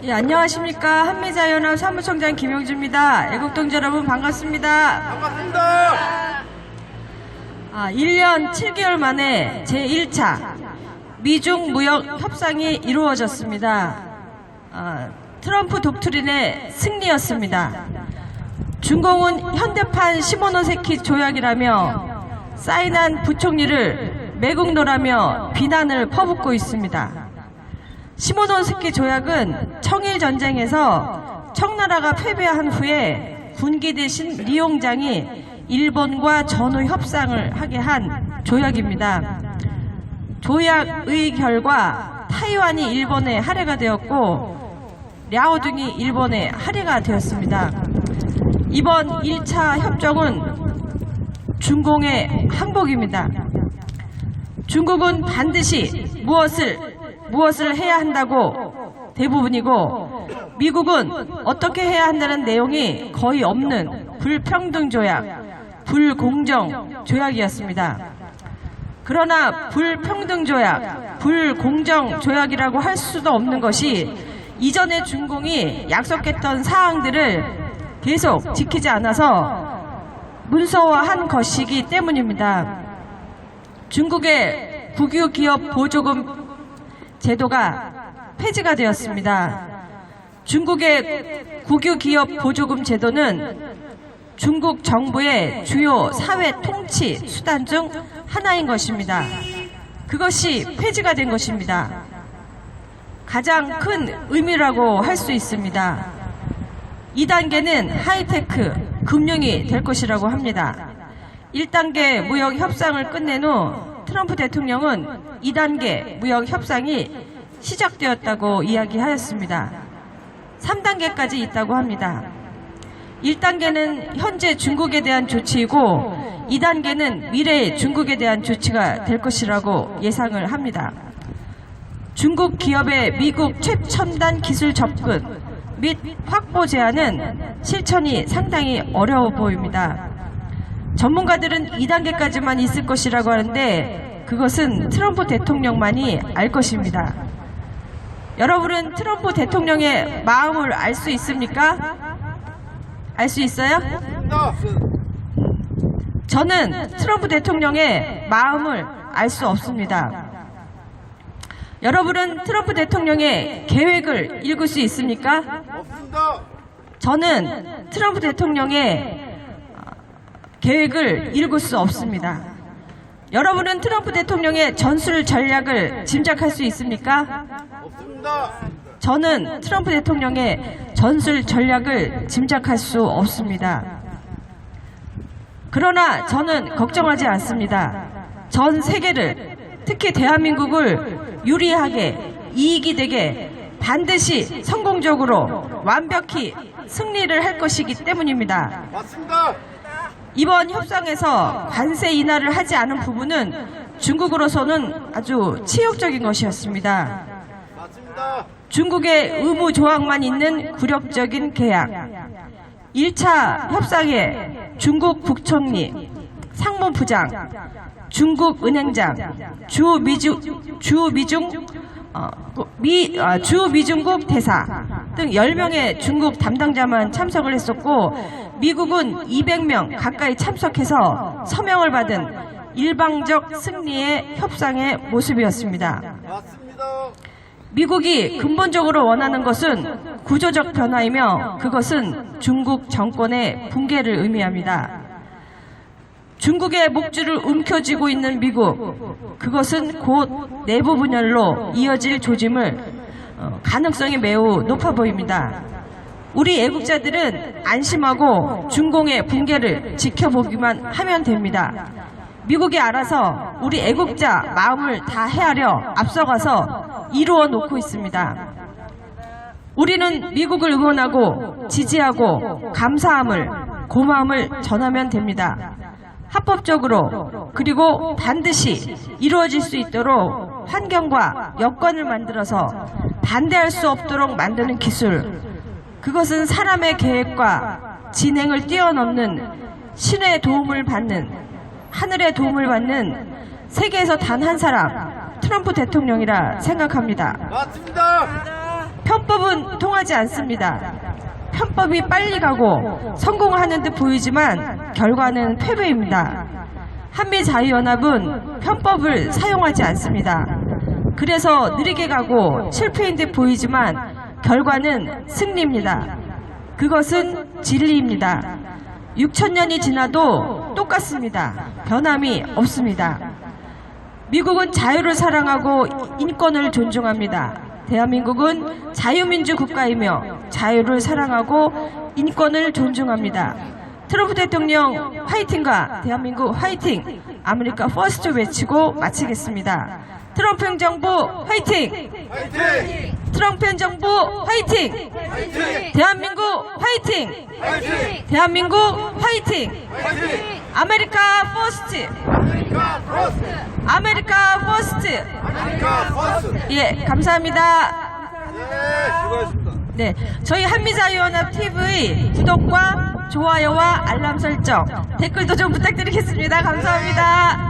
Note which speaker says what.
Speaker 1: 예, 안녕하십니까. 한미자연합 사무총장 김용주입니다. 애국동지 여러분 반갑습니다.
Speaker 2: 반갑습니다.
Speaker 1: 1년 7개월 만에 제1차 미중 무역 협상이 이루어졌습니다. 트럼프 독트린의 승리였습니다. 중공은 현대판 시모노세키 조약이라며 사인한 부총리를 매국노라며 비난을 퍼붓고 있습니다. 시모노세키 조약은 청일전쟁에서 청나라가 패배한 후에 군기 대신 리용장이 일본과 전후 협상을 하게 한 조약입니다. 조약의 결과 타이완이 일본의 할애가 되었고 랴오둥이 일본의 할애가 되었습니다. 이번 1차 협정은 중공의 항복입니다. 중국은 반드시 무엇을 해야 한다고 대부분이고 미국은 어떻게 해야 한다는 내용이 거의 없는 불평등 조약, 불공정 조약이었습니다. 그러나 불평등 조약, 불공정 조약이라고 할 수도 없는 것이 이전에 중공이 약속했던 사항들을 계속 지키지 않아서 문서화한 것이기 때문입니다. 중국의 국유기업 보조금 제도가 폐지가 되었습니다. 중국의 국유기업 보조금 제도는 중국 정부의 주요 사회 통치 수단 중 하나인 것입니다. 그것이 폐지가 된 것입니다. 가장 큰 의미라고 할 수 있습니다. 2단계는 하이테크, 금융이 될 것이라고 합니다. 1단계 무역 협상을 끝낸 후 트럼프 대통령은 2단계 무역 협상이 시작되었다고 이야기하였습니다. 3단계까지 있다고 합니다. 1단계는 현재 중국에 대한 조치이고 2단계는 미래의 중국에 대한 조치가 될 것이라고 예상을 합니다. 중국 기업의 미국 최첨단 기술 접근 및 확보 제한은 실천이 상당히 어려워 보입니다. 전문가들은 2단계까지만 있을 것이라고 하는데 그것은 트럼프 대통령만이 알 것입니다. 여러분은 트럼프 대통령의 마음을 알 수 있습니까? 알 수 있어요? 저는 트럼프 대통령의 마음을 알 수 없습니다. 여러분은 트럼프 대통령의 계획을 읽을 수 있습니까?
Speaker 2: 없습니다.
Speaker 1: 저는 트럼프 대통령의 계획을 읽을 수 없습니다. 여러분은 트럼프 대통령의 전술 전략을 짐작할 수 있습니까?
Speaker 2: 없습니다.
Speaker 1: 저는 트럼프 대통령의 전술 전략을 짐작할 수 없습니다. 그러나 저는 걱정하지 않습니다. 전 세계를, 특히 대한민국을 유리하게, 이익이 되게 반드시 성공적으로 완벽히 승리를 할 것이기 때문입니다.
Speaker 2: 맞습니다.
Speaker 1: 이번 협상에서 관세 인하를 하지 않은 부분은 중국으로서는 아주 치욕적인 것이었습니다.
Speaker 2: 맞습니다.
Speaker 1: 중국의 의무 조항만 있는 굴욕적인 계약. 1차 협상에 중국 국총리, 상무부장, 중국 은행장, 주미중국 대사 등 10명의 중국 담당자만 참석을 했었고 미국은 200명 가까이 참석해서 서명을 받은 일방적 승리의 협상의 모습이었습니다.
Speaker 2: 맞습니다.
Speaker 1: 미국이 근본적으로 원하는 것은 구조적 변화이며 그것은 중국 정권의 붕괴를 의미합니다. 중국의 목줄을 움켜쥐고 있는 미국, 그것은 곧 내부 분열로 이어질 조짐을 가능성이 매우 높아 보입니다. 우리 애국자들은 안심하고 중공의 붕괴를 지켜보기만 하면 됩니다. 미국이 알아서 우리 애국자 마음을 다 헤아려 앞서가서 이루어 놓고 있습니다. 우리는 미국을 응원하고 지지하고 감사함을, 고마움을 전하면 됩니다. 합법적으로 그리고 반드시 이루어질 수 있도록 환경과 여건을 만들어서 반대할 수 없도록 만드는 기술, 그것은 사람의 계획과 진행을 뛰어넘는 신의 도움을 받는, 하늘의 도움을 받는 세계에서 단 한 사람, 트럼프 대통령이라 생각합니다.
Speaker 2: 맞습니다.
Speaker 1: 편법은 통하지 않습니다. 편법이 빨리 가고 성공하는 듯 보이지만 결과는 패배입니다. 한미자유연합은 편법을 사용하지 않습니다. 그래서 느리게 가고 실패인 듯 보이지만 결과는 승리입니다. 그것은 진리입니다. 6,000년이 지나도 똑같습니다. 변함이 없습니다. 미국은 자유를 사랑하고 인권을 존중합니다. 대한민국은 자유민주 국가이며 자유를 사랑하고 인권을 존중합니다. 트럼프 대통령 화이팅과 대한민국 화이팅! 아메리카 퍼스트 외치고 마치겠습니다. 트럼프 행정부 화이팅!
Speaker 2: 화이팅!
Speaker 1: 트럼프 행정부 화이팅!
Speaker 2: 화이팅!
Speaker 1: 대한민국 화이팅!
Speaker 2: 화이팅!
Speaker 1: 대한민국 화이팅!
Speaker 2: 화이팅!
Speaker 1: 아메리카 퍼스트!
Speaker 2: 아메리카 퍼스트!
Speaker 1: 아메리카 퍼스트!
Speaker 2: 아메리카 퍼스트!
Speaker 1: 예, 감사합니다.
Speaker 2: 네, 수고하셨습니다.
Speaker 1: 네, 저희 한미자유연합 TV 구독과 좋아요와 알람 설정, 댓글도 좀 부탁드리겠습니다. 감사합니다.